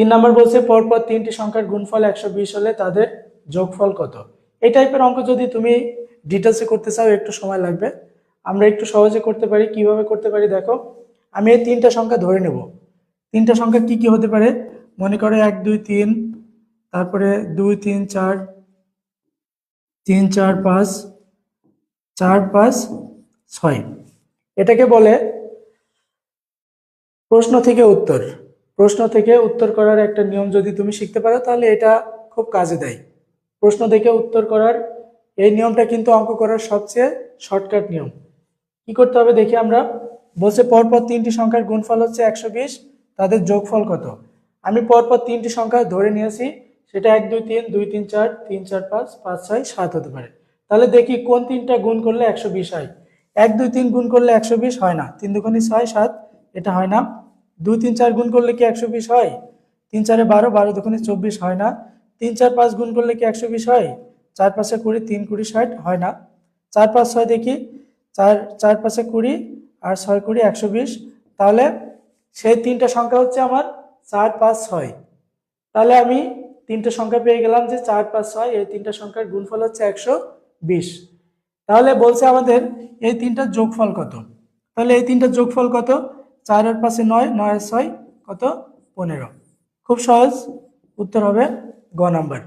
3 নম্বর বলছে পরপর 3টি সংখ্যার গুণফল 120 হলে তাদের যোগফল কত। এই টাইপের অঙ্ক যদি তুমি ডিটেলসে করতে চাও একটু সময় লাগবে, আমরা একটু সহজে করতে পারি। কিভাবে করতে পারি দেখো, আমি এই 3টা সংখ্যা ধরে নেব। 3টা সংখ্যা কি কি হতে পারে, মনে করো 1 2 3, তারপরে 2 3 4, 3 4 5, 4 5 6। এটাকে বলে প্রশ্ন থেকে উত্তর। প্রশ্ন থেকে উত্তর করার একটা নিয়ম যদি তুমি শিখতে পারো তাহলে এটা খুব কাজে দেয়। প্রশ্ন থেকে উত্তর করার এই নিয়মটা কিন্তু অঙ্ক করার সবচেয়ে শর্টকাট নিয়ম। কি করতে হবে দেখি আমরা, বলছে পরপর 3টি সংখ্যার গুণফল হচ্ছে 120, তাদের যোগফল কত। আমি পরপর 3টি সংখ্যা ধরে নিয়েছি, সেটা 1 2 3, 2 3 4, 3 4 5, 5 6 7 হতে পারে। তাহলে দেখি কোন 3টা গুণ করলে 120 হয়। 1 2 3 গুণ করলে 120 হয় না, 3 দুগুণে 6 7, এটা হয় না। 2 3 4 গুণ করলে কি 120 হয়, 3 4 12, 12 দুগুণে 24 হয় না। 3 4 5 গুণ করলে কি 120 হয়, 4 5 20, 3 20 60 হয় না। 4 5 6 দেখি, 4 4 5 20 আর 6 20 120। তাহলে সেই 3টা সংখ্যা হচ্ছে আমার 4 5 6। তাহলে আমি 3টা সংখ্যা পেয়ে গেলাম যে 4 5 6, এই 3টা সংখ্যার গুণফল হচ্ছে 120। তাহলে বলছে আমাদের এই 3টার যোগফল কত। তাহলে এই 3টার যোগফল কত, 4 আর 5 9, 9 আর 6 কত, 15। খুব সহজ, উত্তর হবে গ নাম্বার।